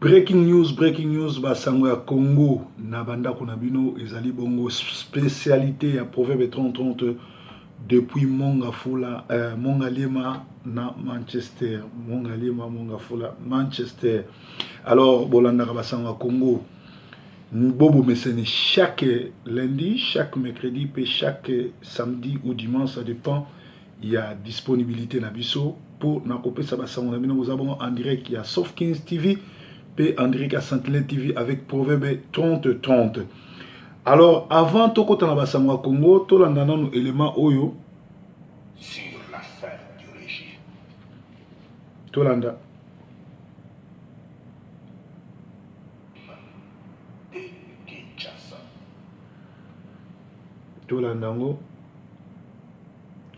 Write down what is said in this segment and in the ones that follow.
Breaking news, basango ya Congo na banda kuna bino ezali bongo spécialité ya proverbe 30-30 depuis Mongafula Mongalema na Manchester. Mongalema Mongafula Manchester. Alors bolandaka basango ya Congo bobo mesene chaque lundi, chaque mercredi et chaque samedi ou dimanche, ça dépend. Il y a disponibilité na biso pour na kopesa basango na bino bozabongo en direct. Il y a Softkins TV et en direct à Sentinelle TV avec Proverbe 30-30. Alors, avant tout na basango Congo, tout l'andana nos éléments oyo sur la fin du régime. Tout l'anda. De Kinshasa. Tout l'andango.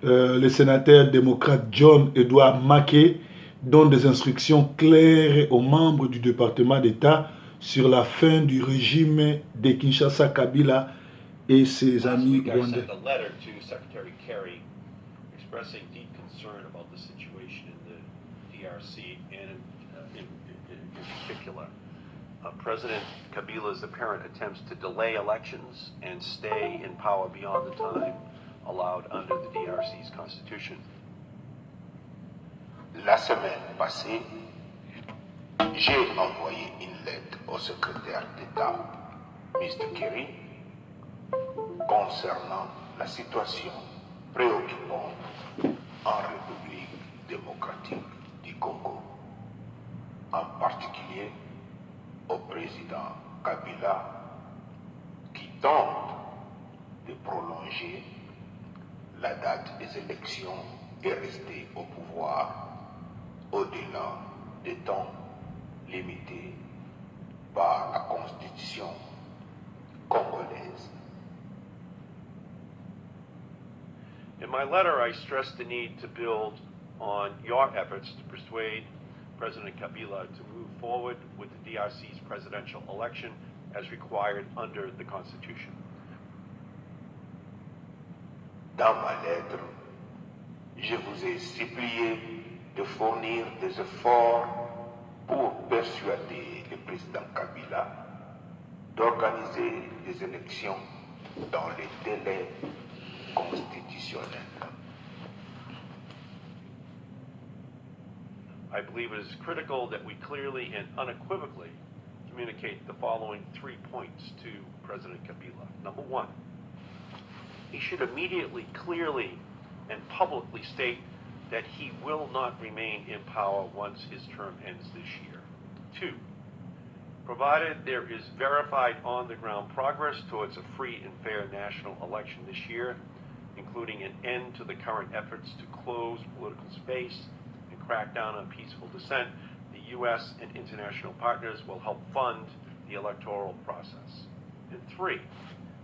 Le sénateur démocrate John Edouard Maké donne des instructions claires aux membres du département d'État sur la fin du régime de Kinshasa, Kabila et ses amis rwandais. I sent a letter to Secretary Kerry expressing deep concern about the situation in the DRC and in particular President Kabila's apparent attempts to delay elections and stay in power beyond the time allowed under the DRC's constitution. La semaine passée, j'ai envoyé une lettre au secrétaire d'État, Mr. Kerry, concernant la situation préoccupante en République démocratique du Congo, en particulier au président Kabila, qui tente de prolonger la date des élections et rester au pouvoir au-delà des temps limités par la Constitution congolaise. In my letter, I stressed the need to build on your efforts to persuade President Kabila to move forward with the DRC's presidential election as required under the Constitution. Dans ma lettre, je vous ai supplié de fournir des efforts pour persuader le président Kabila d'organiser des élections dans les délais constitutionnels. I believe it is critical that we clearly and unequivocally communicate the following 3 points to President Kabila. Number one, he should immediately, clearly, and publicly state that he will not remain in power once his term ends this year. 2, provided there is verified on-the-ground progress towards a free and fair national election this year, including an end to the current efforts to close political space and crack down on peaceful dissent, the U.S. and international partners will help fund the electoral process. And 3,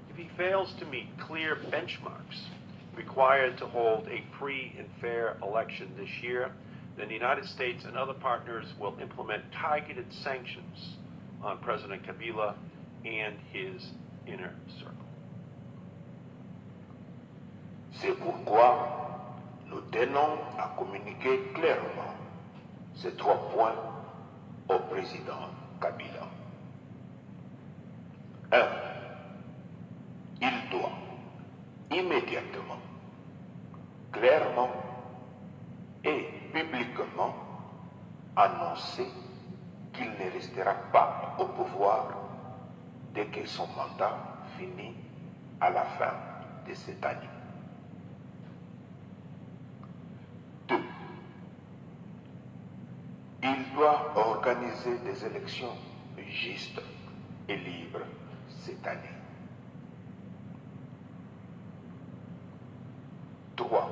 if he fails to meet clear benchmarks required to hold a free and fair election this year, then the United States and other partners will implement targeted sanctions on President Kabila and his inner circle. C'est pourquoi nous tenons à communiquer clairement ces 3 points au président Kabila. 1. Il doit immédiatement, clairement et publiquement annoncer qu'il ne restera pas au pouvoir dès que son mandat finit à la fin de cette année. 2. Il doit organiser des élections justes et libres cette année. 3.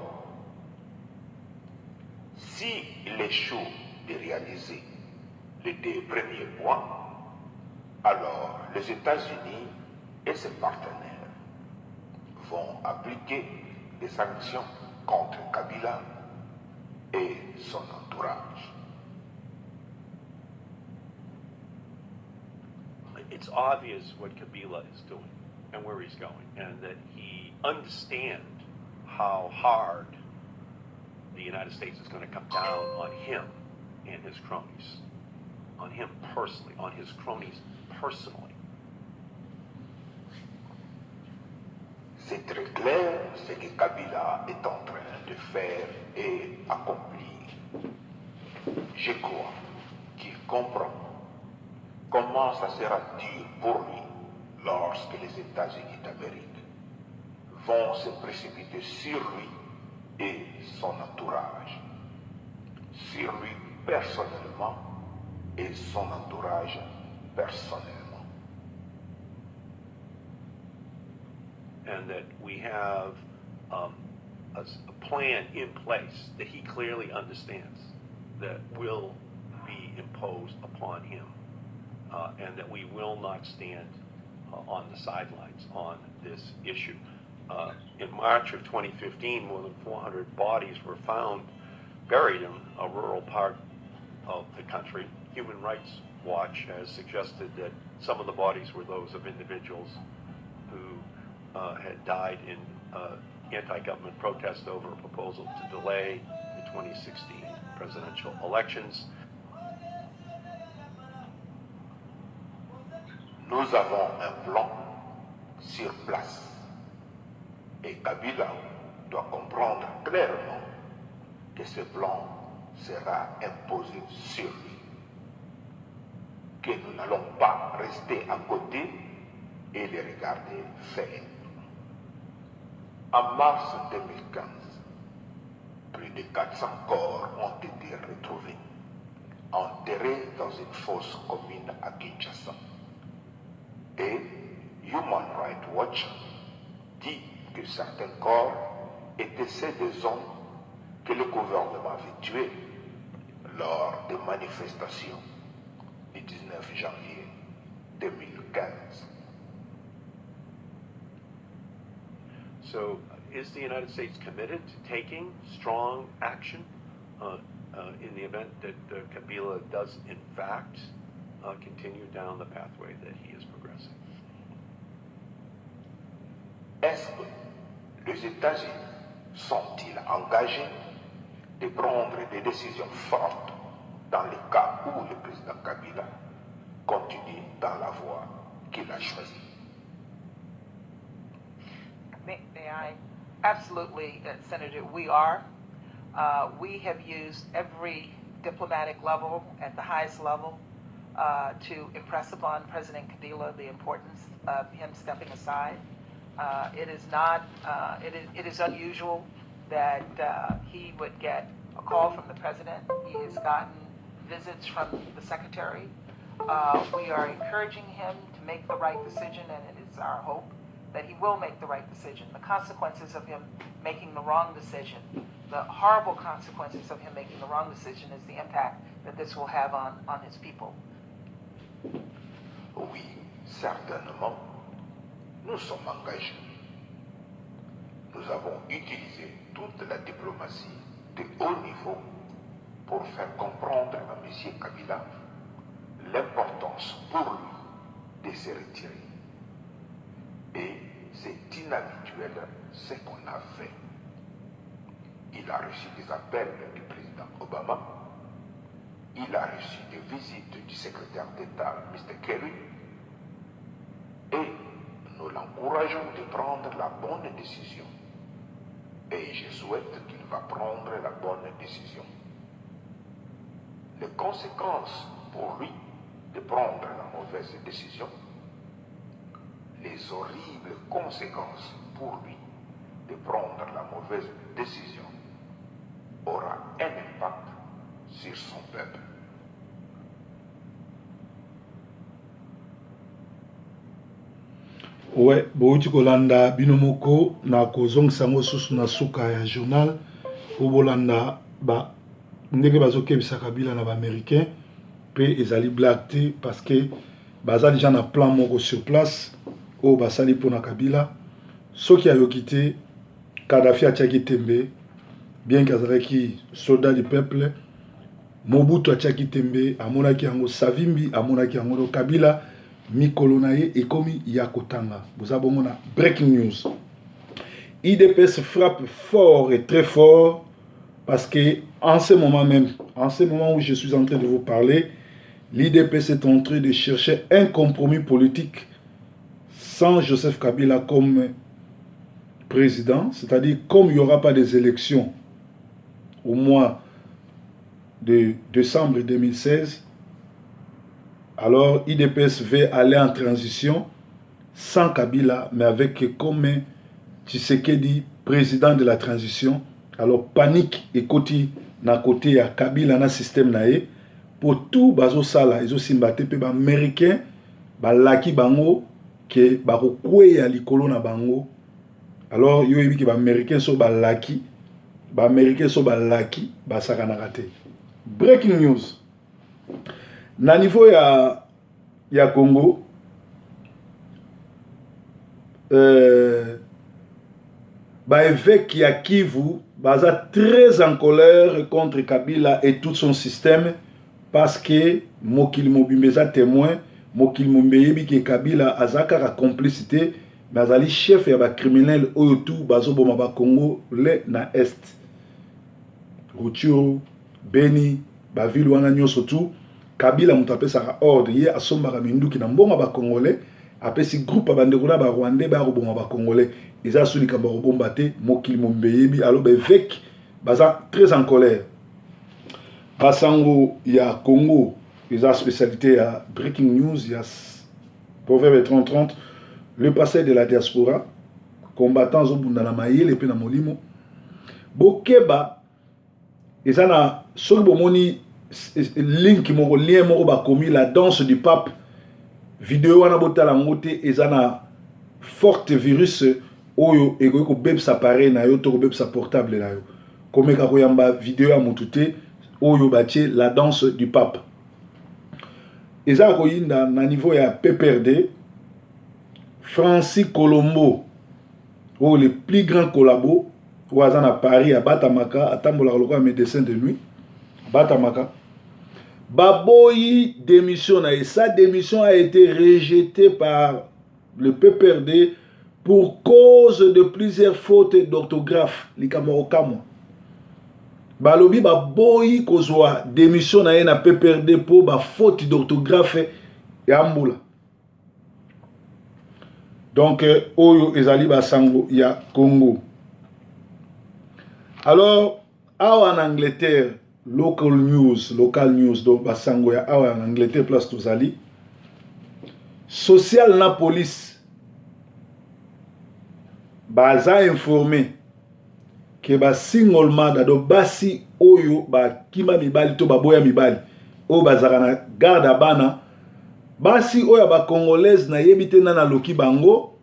S'il échoue de réaliser les 2 premiers points, alors les États-Unis et ses partenaires vont appliquer des sanctions contre Kabila et son entourage. It's obvious what Kabila is doing and where he's going, and that he understands how hard the United States is going to come down on him and his cronies on him personally, on his cronies personally. C'est très clair ce que Kabila est en train de faire et accomplir. Je crois qu'il comprend comment ça sera dur pour lui lorsque les États-Unis d'Amérique vont se précipiter sur lui et son entourage, sur lui personnellement et son entourage personnellement. And that we have a plan in place that he clearly understands that will be imposed upon him, and that we will not stand on the sidelines on this issue. In March of 2015, more than 400 bodies were found buried in a rural part of the country. Human Rights Watch has suggested that some of the bodies were those of individuals who had died in anti-government protest over a proposal to delay the 2016 presidential elections. Nous avons un plan sur place et Kabila doit comprendre clairement que ce plan sera imposé sur lui, que nous n'allons pas rester à côté et les regarder faire. En mars 2015, plus de 400 corps ont été retrouvés, enterrés dans une fosse commune à Kinshasa. Et Human Rights Watch dit que certains corps étaient ceux des hommes que le gouvernement avait tués lors des manifestations du 19 janvier 2015. So, is the United States committed to taking strong action in the event that Kabila does, in fact, continue down the pathway that he is progressing? Est-ce que les États-Unis sont-ils engagés de prendre des décisions fortes dans le cas où le président Kabila continue dans la voie qu'il a choisie? May I? Absolutely, Senator, we are. We have used every diplomatic level at the highest level to impress upon President Kabila the importance of him stepping aside. It is not, it is unusual that he would get a call from the president. He has gotten visits from the secretary. We are encouraging him to make the right decision, and it is our hope that he will make the right decision. The consequences of him making the wrong decision, the horrible consequences of him making the wrong decision is the impact that this will have on his people. Oui, certainement, nous sommes engagés. Nous avons utilisé toute la diplomatie de haut niveau pour faire comprendre à M. Kabila l'importance pour lui de se retirer. Et c'est inhabituel ce qu'on a fait. Il a reçu des appels du président Obama. Il a reçu des visites du secrétaire d'État, Mr. Kerry. Et nous l'encourageons de prendre la bonne décision. Et je souhaite qu'il va prendre la bonne décision. Les conséquences pour lui de prendre la mauvaise décision, les horribles conséquences pour lui de prendre la mauvaise décision aura un impact sur son peuple. Ouais, bouti kolanda binomoko na kozongisa ngo susu na suka ya journal po bolanda ba ndenge bazokebisa Kabila na ba américain pe ezali black te parce que baza déjà na plan moko sur place o basali pona Kabila soki ayoki te Kadhafi atiaki tembe bien qu'azalaki soldat du peuple Mobutu atiaki tembe amonaki yango Savimbi amonaki yango Kabila mikolo na ye ekomi ya kotanga. Boza bongo na breaking news. IDPS frappe fort et très fort parce que en ce moment même, en ce moment où je suis en train de vous parler, l'IDPS est en train de chercher un compromis politique sans Joseph Kabila comme président, c'est-à-dire comme il n'y aura pas des élections au mois de décembre 2016, alors IDPS veut aller en transition sans Kabila, mais avec comme Tshisekedi, président de la transition. Alors panique et côté na côté à Kabila na système naé pour tout bazo sala ils aussi mbaté pe ba américain ba laki bango que ba kokwe ya likolo na bango. Alors yo yebi que ba américain so ba laki ba saka na raté. Breaking news na niveau ya Congo, évêque ya Kivu baza très en colère contre Kabila et tout son système parce que mokili mobimeza témoin mokili mombeyebi que Kabila azaka la complicité mais azali chef ya ba criminel oyo tout bazo boma ba Congo le na est Rutshuru Beni ba ville wana nyoso tout Kabila mutapé sa ordre ye asombaka minduki na mbonga ba Congolais apesi groupe abandeko na ba Rwandais ba robonga ba Congolais ils ont souli ka ba robomba te mokili mombeyebi alors ba évêque baza très en colère. Basango ya Congo ils ont spécialité à breaking news il y a Proverbe 30-30 le passé de la diaspora combattant zobunda na mayele pe na molimo bokeba ils ont na solo bomoni link moko lien moko ba komi la danse du pape vidéo wana botala ngote ezana forte virus oyo ego ko bebsa appareil na yo to ko bebsa portable na yo komeka ko yamba vidéo ya mutute oyo batie la danse du pape eza ko yinda na niveau ya PPRD Francis Colombo o le plus grand collabo ou azana Paris à Batamaka atambola lokwa médecin de nuit Batamaka Baboyi démission et sa démission a été rejetée par le PPRD pour cause de plusieurs fautes d'orthographe. Likamorokamo. Balobi Baboyi kozwa démission na PPRD pour ba faute d'orthographe et amboula. Donc oyo ezali basango ya Congo. Alors en Angleterre local news donc basango ya awa en Angleterre place tozali social na police baza informé que ba single mother do basi oyo ba kima mibali to baboya mibali o bazaka na garde bana basi oyo ba congolaise na yebite na loki bango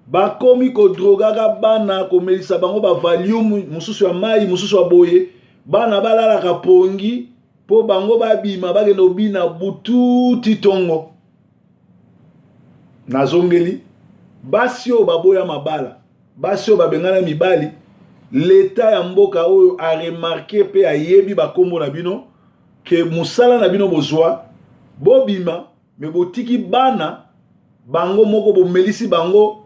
ba komi ko drogaga bana ko melisa bango ba valium mususu ya mai mususu ya boye bana balalaka pongi po bango babima bagenda obina butu titongo nazongeli basi oyo baboya mabala basi oyo babengana mibali l'état ya mboka oyo a remarqué pe ayebi bakombo na bino ke musala na bino bozwa bobima me botiki bana bango moko bomelisi bango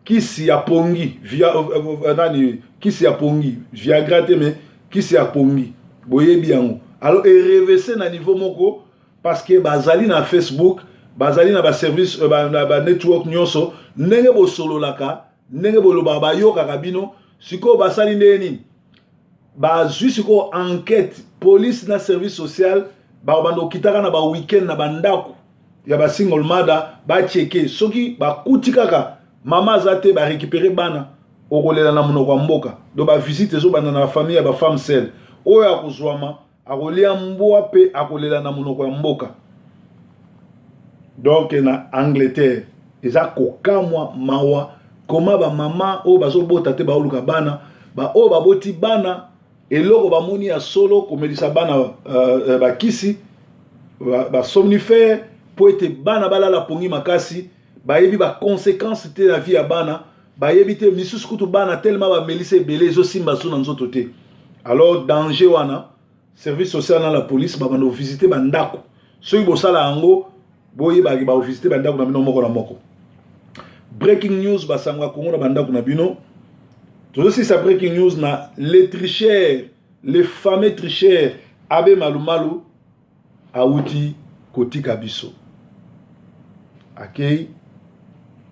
kisi ya pongi via kisi ya pongi via gratte me kisi ya pongi boyebi yango alors reversé na niveau moko parce que bazali na Facebook bazali na ba service na ba network nyonso ndenge bosololaka ndenge boloba bayoka kabino siko basali ndeni bazwi siko enquête police na service social ba bando kitaka na ba weekend na bandako ya ba single mother ba checker soki ba kutikaka mama zate ba récupérer bana okolela na monoko mboka do ba visite zo bana na famille ya ba femme seule oyo akozwama akolia mboa pe akolela na monoko mboka. Donc na Angleterre eza kokamwa mawa koma ba mama o bazobota te baoluka bana ba o baboti bana eloko bamoni ya solo komelisa bana bakisi ba somnifère po ete bana balala pongi makasi bayebi ba conséquences te la vie ya bana bayebi te misusu kutu bana tellement ba melisa ebele ezosimba so na nzoto te. Alors danger wana service social na la police ba bando visiter bandako soki bosala yango boye ba visiter bandako na bino moko na moko. Breaking news basangwa Congo na bandako na bino tout aussi sa breaking news na les tricheurs les fameux tricheurs Abe Malumalu auti kotika biso akei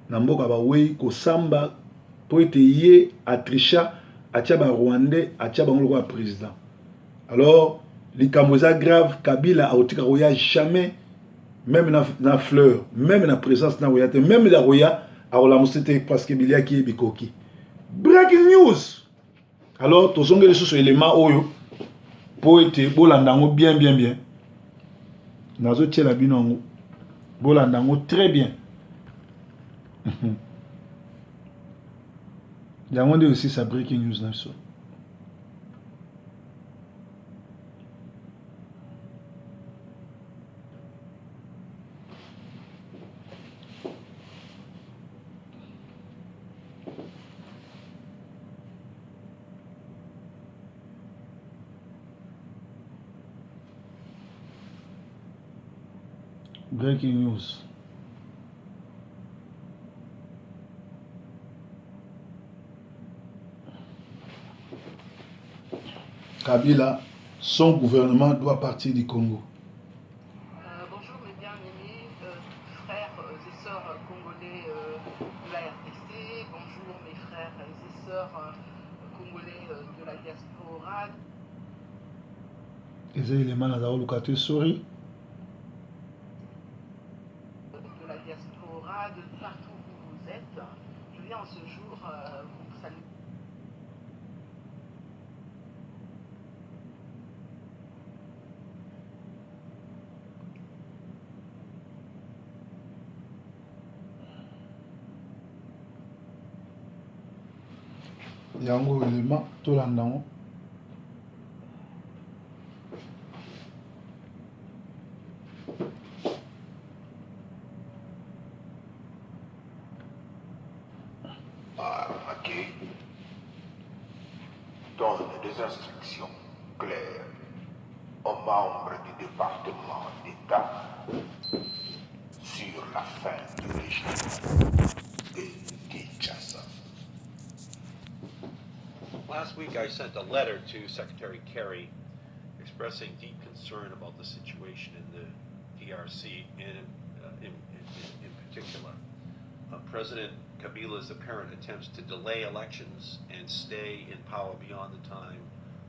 na mboka bawei kosamba po ete ye atrisha atia barwandais atia bango lokola président. Alors likambo eza grave, Kabila aotika koya jamais, même na fleur, même na présence na koya te, même na koya akolamusa te parce que biliaki ye bikoki. Breaking news. Alors tozongeli lisusu élément oyo po ete bolanda yango bien bien bien. Nazotiela bino yango bolanda yango très bien. Yango nde aussi sa breaking news na biso. Breaking news. Kabila, son gouvernement doit partir du Congo. Bonjour mes bien-aimés frères et sœurs congolais de la RDC. Bonjour mes frères et sœurs congolais de la diaspora. Les éléments nazaro lukate sori. De la diaspora, de partout où vous êtes. Je viens en ce jour vous saluer. Yango élément tolanda ngo. Maquet donne des instructions claires aux membres du département d'État sur la fin du régime de Kinshasa. Last week, I sent a letter to Secretary Kerry expressing deep concern about the situation in the DRC and in particular, President Kabila's apparent attempts to delay elections and stay in power beyond the time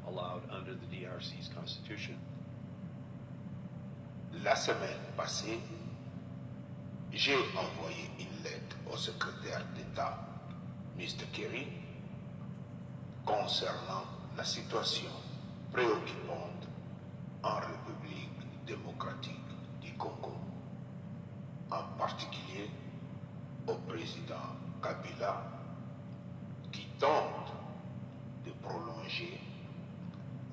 allowed under the DRC's constitution. La semaine passée, j'ai envoyé une lettre au secrétaire d'État, Mr. Kerry, concernant la situation préoccupante en République démocratique du Congo, en particulier au président Kabila, qui tente de prolonger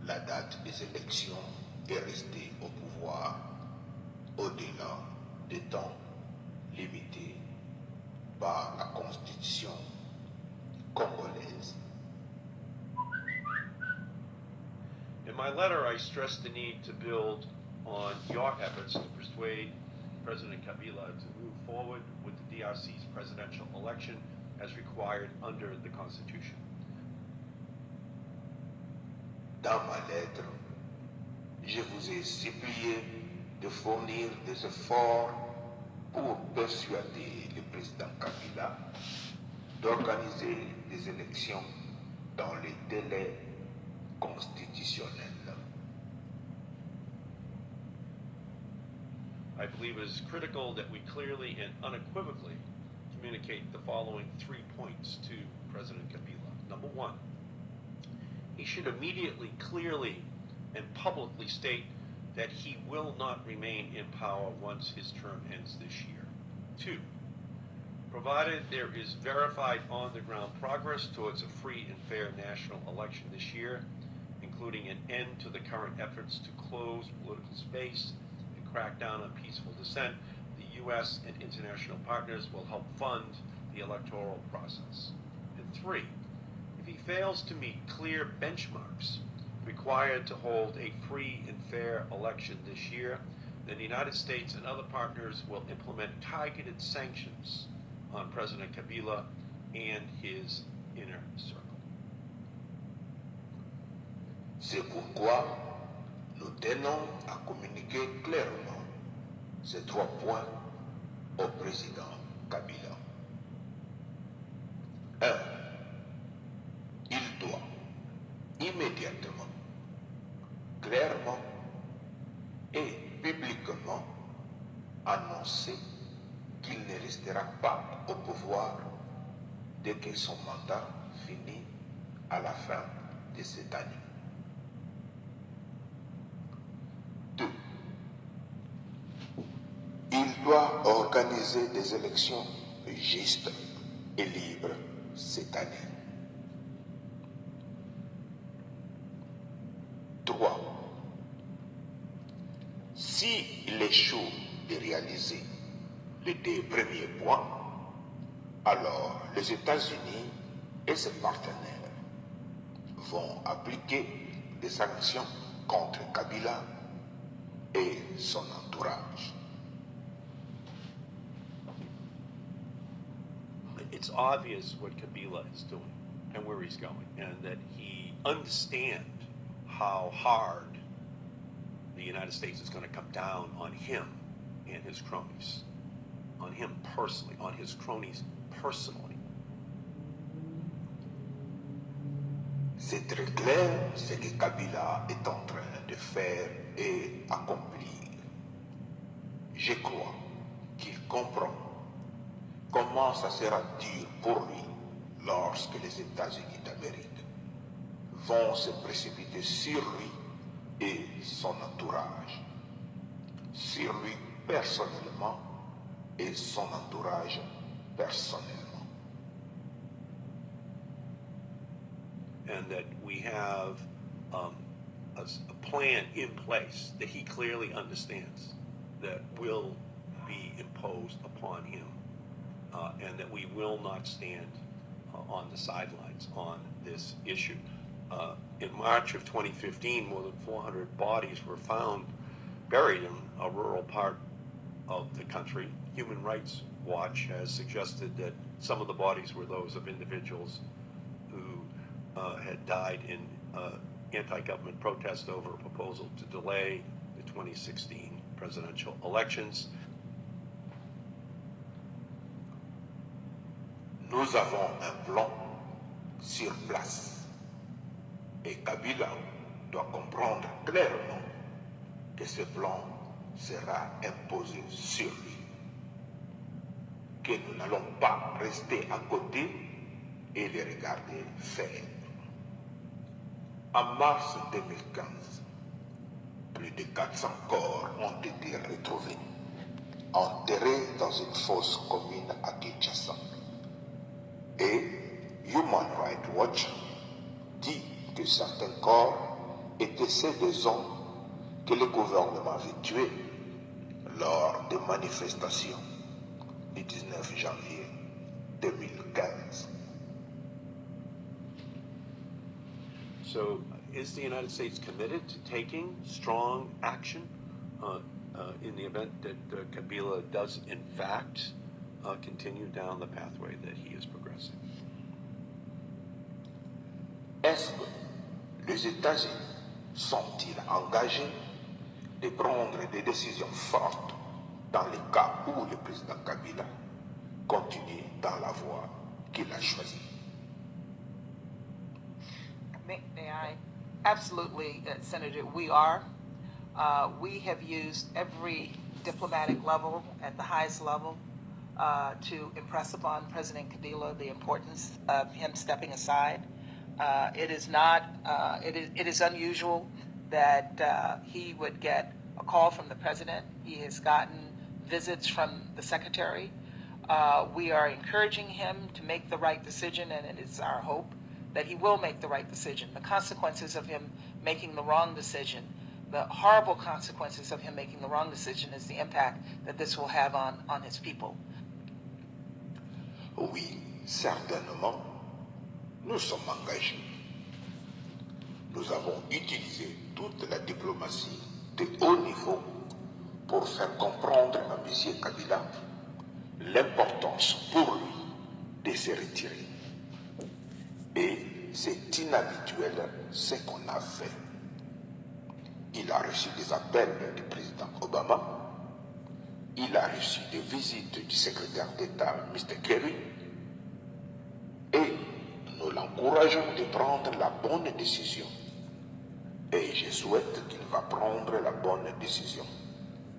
la date des élections et rester au pouvoir au-delà des temps limités par la Constitution congolaise. In my letter, I stressed the need to build on your efforts to persuade President Kabila to move forward with the DRC's presidential election as required under the Constitution. Dans ma lettre, je vous ai supplié de fournir des efforts pour persuader le président Kabila d'organiser des élections dans les délais constitutionnels. I believe it is critical that we clearly and unequivocally communicate the following 3 points to President Kabila. Number one, he should immediately, clearly, and publicly state that he will not remain in power once his term ends this year. Two, provided there is verified on-the-ground progress towards a free and fair national election this year, including an end to the current efforts to close political space and crack down on peaceful dissent, the U.S. and international partners will help fund the electoral process. And three, if he fails to meet clear benchmarks required to hold a free and fair election this year, then the United States and other partners will implement targeted sanctions on President Kabila and his inner circle. C'est pourquoi nous tenons à communiquer clairement ces 3 points au président Kabila. 1. Il doit immédiatement, clairement et publiquement annoncer qu'il ne restera pas au pouvoir dès que son mandat finit à la fin de cette année. 2. Il doit organiser des élections justes et libres cette année. 3. S'il échoue de réaliser les 2 premiers points, alors les États-Unis et ses partenaires vont appliquer des sanctions contre Kabila et son entourage. It's obvious what Kabila is doing and where he's going, and that he understands how hard the United States is going to come down on him and his cronies, on him personally, on his cronies personally. C'est très clair ce que Kabila est en train de faire et accomplir. Je crois qu'il comprend comment ça sera dur pour lui lorsque les États-Unis d'Amérique vont se précipiter sur lui et son entourage, sur lui personnellement et son entourage personnellement. And that we have a plan in place that he clearly understands that will be imposed upon him, and that we will not stand on the sidelines on this issue. In March of 2015, more than 400 bodies were found buried in a rural part of the country. Human Rights Watch has suggested that some of the bodies were those of individuals who had died in anti-government protest over a proposal to delay the 2016 presidential elections. Nous avons un plan sur place et Kabila doit comprendre clairement que ce plan sera imposé sur lui, que nous n'allons pas rester à côté et les regarder faire. En mars 2015, plus de 400 corps ont été retrouvés, enterrés dans une fosse commune à Kinshasa. Et Human Rights Watch dit que certains corps étaient ceux des hommes que le gouvernement avait tués lors des manifestations du 19 janvier 2015. So, is the United States committed to taking strong action in the event that Kabila does, in fact, continue down the pathway that he is progressing? Est-ce que les États-Unis sont-ils engagés de prendre des décisions fortes dans le cas où le président Kabila continue dans la voie qu'il a choisie? May I? Absolutely, Senator, we are. We have used every diplomatic level at the highest level to impress upon President Kabila the importance of him stepping aside. It is unusual that he would get a call from the president. He has gotten visits from the secretary. We are encouraging him to make the right decision, and it is our hope that he will make the right decision. The consequences of him making the wrong decision, the horrible consequences of him making the wrong decision, is the impact that this will have on his people. Oui, certainement, nous sommes engagés. Nous avons utilisé toute la diplomatie de haut niveau pour faire comprendre à M. Kabila l'importance pour lui de se retirer. Et c'est inhabituel ce qu'on a fait. Il a reçu des appels du président Obama il a reçu des visites du secrétaire d'État, Mr. Kerry, et nous l'encourageons de prendre la bonne décision. Et je souhaite qu'il va prendre la bonne décision.